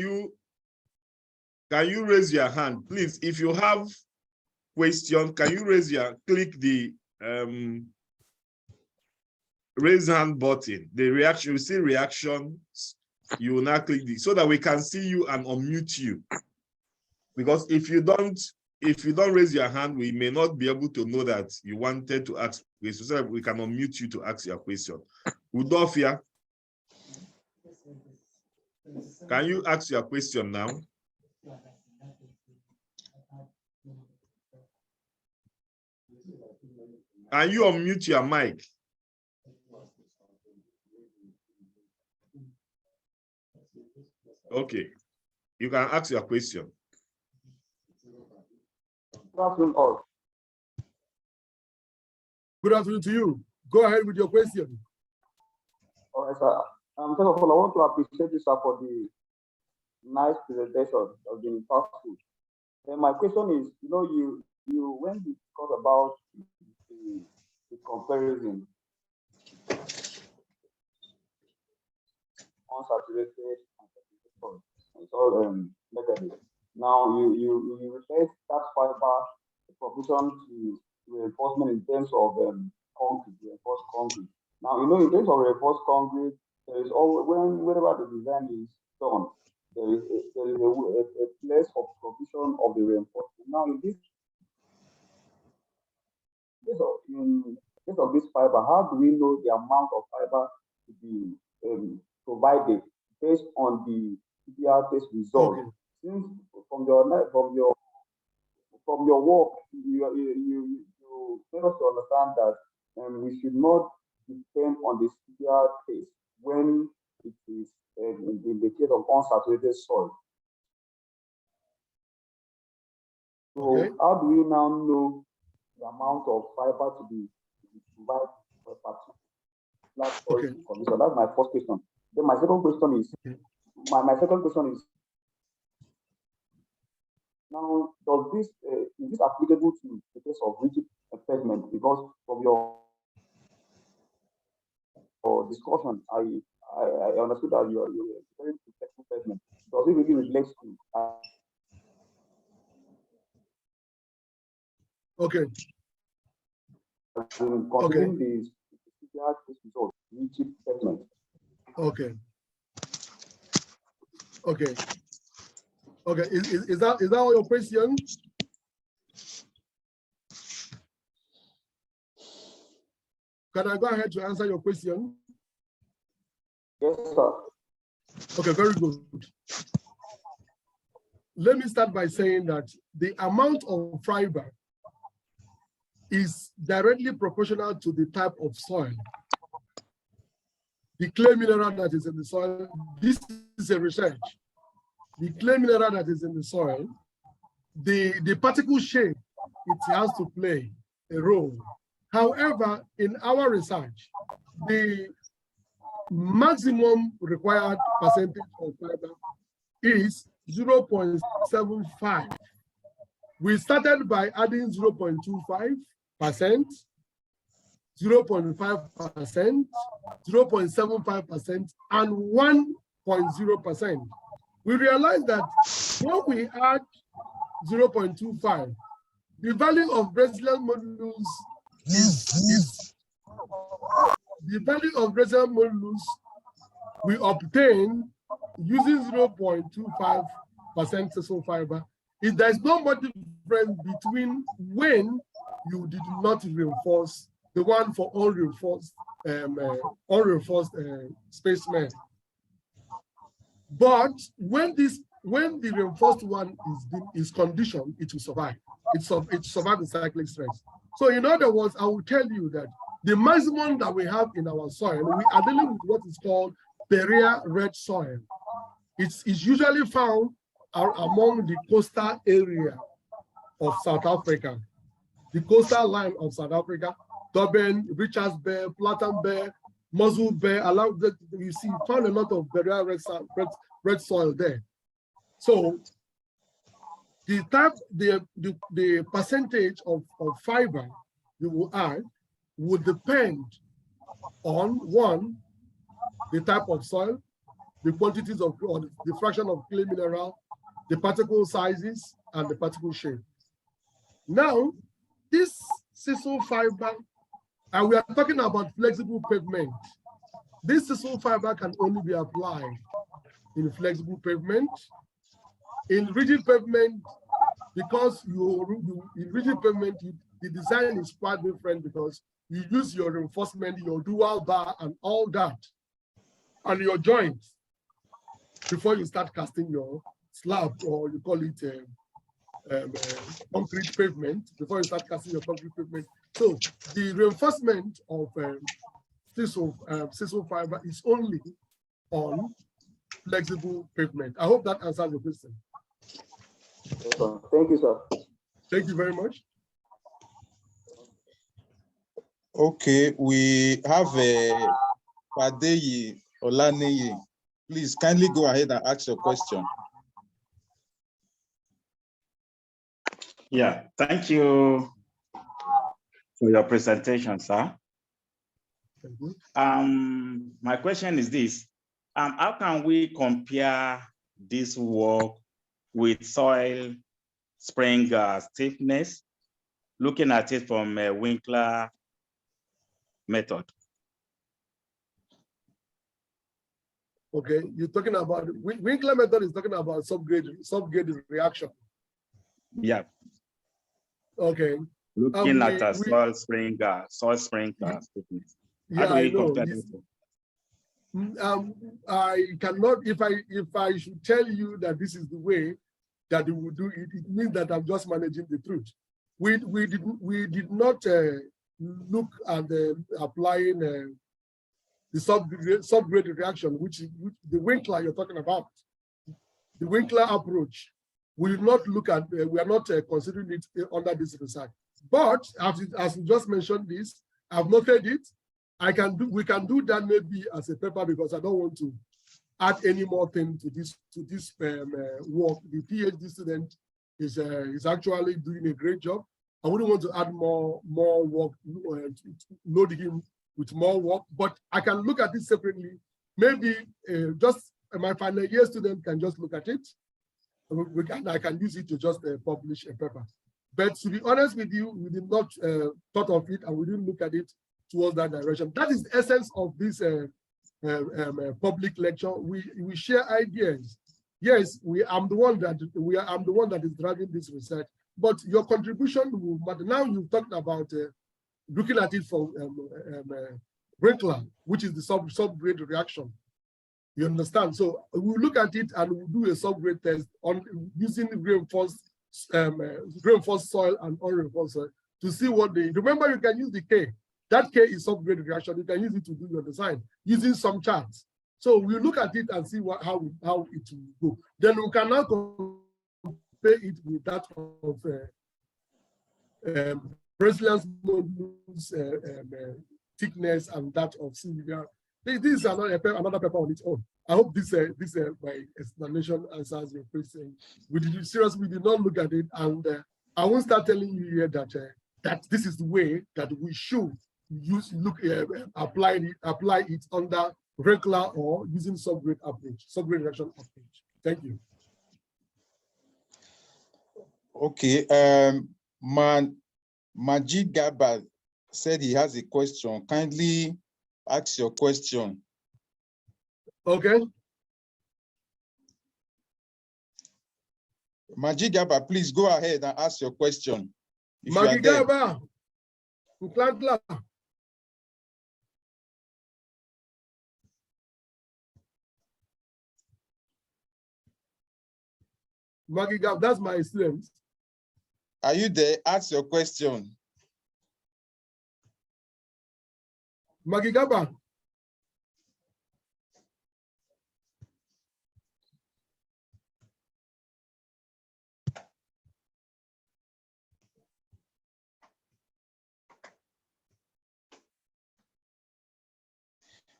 you raise your hand, please? If you have question, can you click the raise hand button? The reaction, you see reactions, you will now click this so that we can see you and unmute you. Because if you don't raise your hand, we may not be able to know that you wanted to ask questions, so that we can unmute you to ask your question. Udofia, can you ask your question now? Can you unmute your mic? Okay, you can ask your question. Good afternoon, all. Good afternoon to you. Go ahead with your question. All right, sir. First of all, I want to appreciate you, sir, for the nice presentation of the past food. And my question is, you when you talk about the comparison unsaturated and so negative. Now you replace that fiber provision to reinforcement in terms of concrete, reinforced concrete. Now in terms of reinforced concrete, there is always whenever the design is done, there is a place of provision of the reinforcement. Now in case of this fiber, how do we know the amount of fiber to be provided based on the CPR test result? Okay. Since from your work, you let us to understand that we should not depend on the CPR test when it is in the case of unsaturated soil. So okay, how do we now know the amount of fiber to be provided for a particular soil condition? That's my first question. Then my second question is, now, is this applicable to the case of rigid pavement? Because from your discussion, I understood that you are referring to flexible pavement. Does it really relate to? Okay. Considering the result, rigid pavement. Okay. Okay. Okay. Is that all your question? Can I go ahead to answer your question? Yes, sir. Okay, very good. Let me start by saying that the amount of fiber is directly proportional to the type of soil. The clay mineral that is in the soil, this is a research. The clay mineral that is in the soil, the particle shape, it has to play a role. However, in our research, the maximum required percentage of fiber is 0.75. We started by adding 0.25%, 0.5%, 0.75%, and 1.0%. We realized that when we add 0.25, the value of Brazilian modulus is the value of Brazilian modulus we obtain using 0.25% sessile fiber. If there is no much difference between when you did not reinforce the one for unreinforced spacemen. But when the reinforced one is conditioned, it will survive. It survives the cyclic stress. So in other words, I will tell you that the maximum that we have in our soil, we are dealing with what is called Perea red soil. It's usually found among the coastal area of South Africa, the coastal line of South Africa, Durban, Richards Bay, Platten Bay, Muzzle Bay, along that you see found a lot of Perea red soil there. So the percentage of fiber you will add would depend on one, the type of soil, the quantities of, or the fraction of clay mineral, the particle sizes, and the particle shape. Now, this sisal fiber, and we are talking about flexible pavement. This sisal fiber can only be applied in flexible pavement. In rigid pavement, because in rigid pavement, the design is quite different because you use your reinforcement, your dual bar, and all that, and your joints before you start casting your slab, or you call it concrete pavement, before you start casting your concrete pavement. So the reinforcement of sisal fiber is only on flexible pavement. I hope that answers your question. Yes, sir. Thank you, sir. Thank you very much. Okay, we have Padeyi Olaneye. Please kindly go ahead and ask your question. Yeah, thank you for your presentation, sir. Thank you. My question is this: how can we compare this work with soil spring stiffness, looking at it from a Winkler method? Okay, you're talking about Winkler method is talking about subgrade reaction. Yeah. Okay. Looking at a soil spring stiffness. Yeah, How do we I know. compare this? I cannot, if I should tell you that this is the way that we would do it, it means that I'm just managing the truth. We did not look at applying the subgrade reaction, which the Winkler you're talking about. The Winkler approach, we did not look at, we are not considering it under this research. But as you just mentioned this, I've noted it. We can do that maybe as a paper, because I don't want to add any more thing to this work. The PhD student is actually doing a great job. I wouldn't want to add more work, load him with more work, but I can look at it separately. Maybe just my final year student can just look at it. I can use it to just publish a paper. But to be honest with you, we did not thought of it, and we didn't look at it towards that direction. That is the essence of this public lecture. We share ideas. Yes, I'm the one that is driving this research, but your contribution will matter. Now you've talked about looking at it from Winkler, which is the subgrade reaction. You understand? So we'll look at it and we'll do a subgrade test on using reinforced soil and unreinforced soil to see what they. Remember, you can use the K. That K is subgrade reaction. You can use it to do your design using some charts. So we'll look at it and see how it will go. Then we can now compare it with that of resilience modulus thickness and that of Sylvia. This is another paper on its own. I hope this my explanation answers your question. We did not look at it, and I won't start telling you here that this is the way that we should apply it under regular or using subgrade reaction approach. Thank you. Okay, Majid Gaba said he has a question. Kindly ask your question. Okay. Majid Gaba, please go ahead and ask your question. Majid Gaba, Magigab, that's my student. Are you there? Ask your question. Magigaba.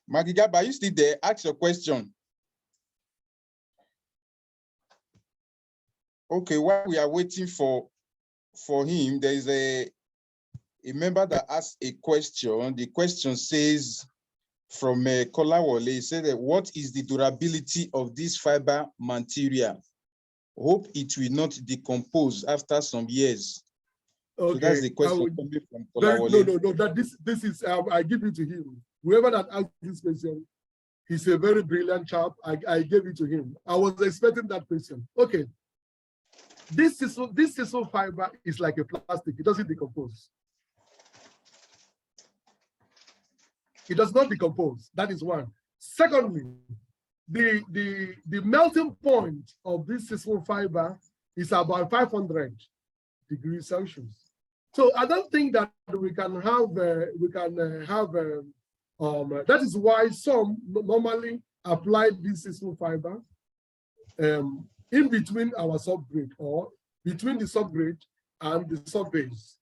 Magigaba, are you still there? Ask your question. Okay, while we are waiting for him, there is a member that asked a question. The question says, from Kolawole. He said, what is the durability of this fiber material? Hope it will not decompose after some years. Okay. So that's the question coming from Kolawole. No. That this is I give it to him. Whoever that asked this question, he's a very brilliant chap. I gave it to him. I was expecting that question. Okay. This tissue fiber is like a plastic. It doesn't decompose. It does not decompose. That is one. Secondly, the melting point of this tissue fiber is about 500 degrees Celsius. So I don't think that we can have that is why some normally apply this tissue fiber in between our subgrade or between the subgrade and the subbase.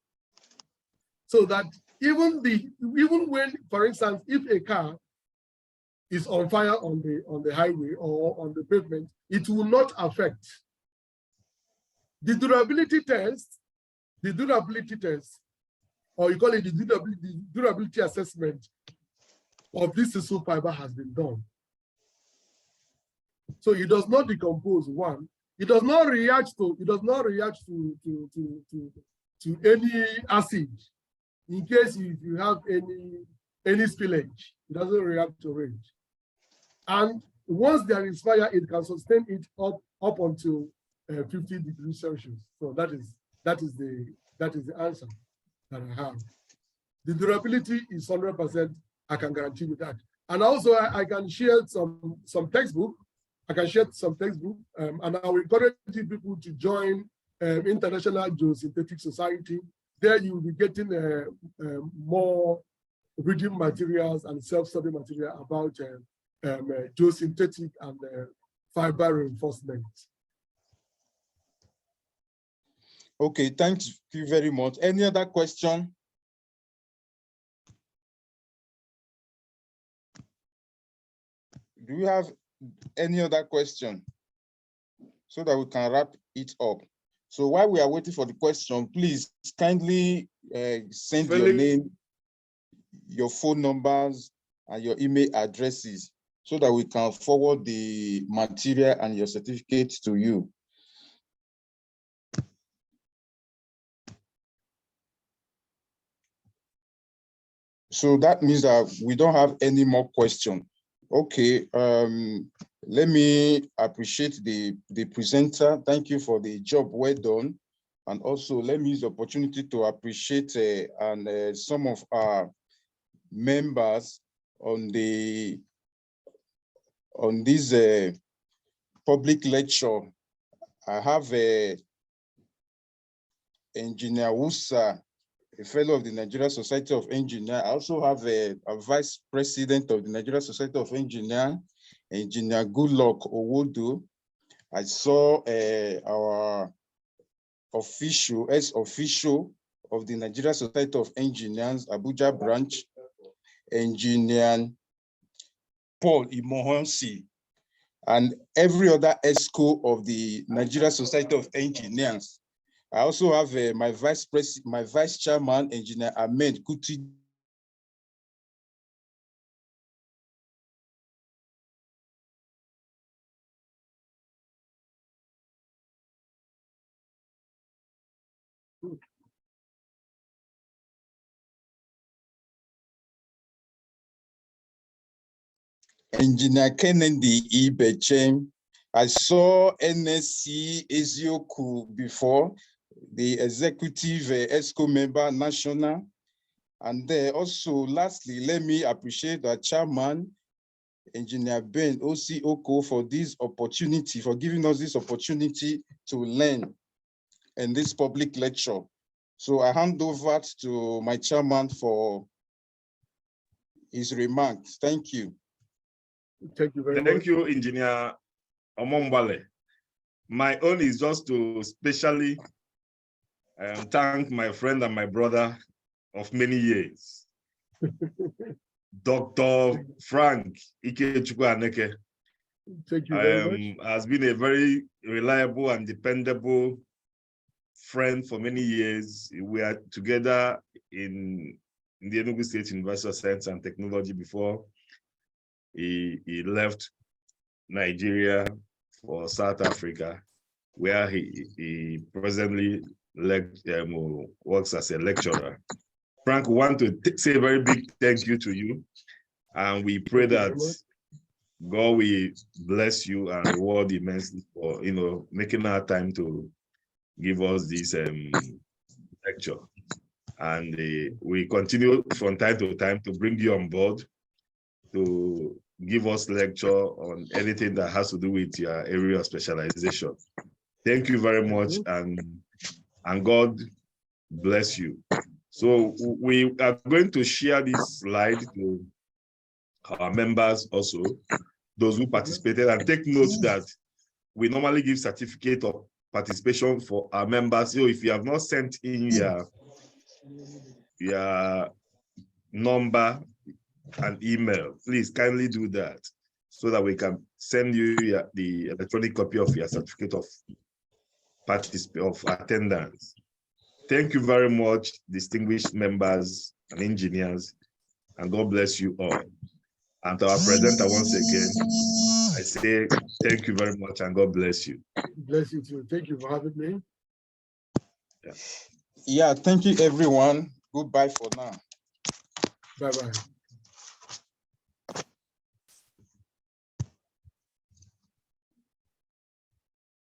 So that even when, for instance, if a car is on fire on the highway or on the pavement, it will not affect. The durability test, or you call it the durability assessment of this tissue fiber has been done. So it does not decompose. One, it does not react to any acid. In case if you have any spillage, it doesn't react to it. And once there is fire, it can sustain it up until 50 degrees Celsius. So that is the answer that I have. The durability is 100%. I can guarantee you that. And also I can share some textbook. I can share some textbook, and I will encourage people to join International Geosynthetic Society. There you will be getting more reading materials and self-study material about geosynthetic and fiber reinforcement. Okay, thank you very much. Any other question? Do you have any other question so that we can wrap it up? So while we are waiting for the question, please kindly send your name, your phone numbers, and your email addresses so that we can forward the material and your certificate to you. So that means that we don't have any more questions. Okay, let me appreciate the presenter. Thank you for the job well done. And also let me use the opportunity to appreciate some of our members on this public lecture. I have Engineer Wusa, a fellow of the Nigeria Society of Engineers. I also have a vice president of the Nigeria Society of Engineers, Engineer Goodluck Owodo. I saw our ex-official of the Nigeria Society of Engineers, Abuja branch, Engineer Paul Imohonsi, and every other ESCO of the Nigeria Society of Engineers. I also have my vice chairman, Engineer Ahmed Kuti. Engineer Kennedy Ibechem. I saw NSC Ezioku before, the executive ESCO member national. And also, lastly, let me appreciate the chairman, Engineer Ben Oko, for this opportunity, for giving us this opportunity to learn in this public lecture. So I hand over to my chairman for his remarks. Thank you. Thank you very much. Thank you, Engineer Omombale. My own is just to specially thank my friend and my brother of many years, Dr. Frank Ikechukwu Aneke. Thank you very much. Has been a very reliable and dependable friend for many years. We are together in the Enugu State University of Science and Technology before he left Nigeria for South Africa, where he presently works as a lecturer. Frank, we want to say a very big thank you to you, and we pray that God will bless you and reward immensely for making our time to give us this lecture. And we continue from time to time to bring you on board to give us lecture on anything that has to do with your area of specialization. Thank you very much, and God bless you. So we are going to share this slide to our members also, those who participated, and take note that we normally give certificate of participation for our members. So if you have not sent in your number and email, please kindly do that so that we can send you the electronic copy of your certificate of attendance. Thank you very much, distinguished members and engineers, and God bless you all. And to our presenter, once again, I say thank you very much and God bless you. Bless you too. Thank you for having me. Yeah, thank you, everyone. Goodbye for now. Bye-bye.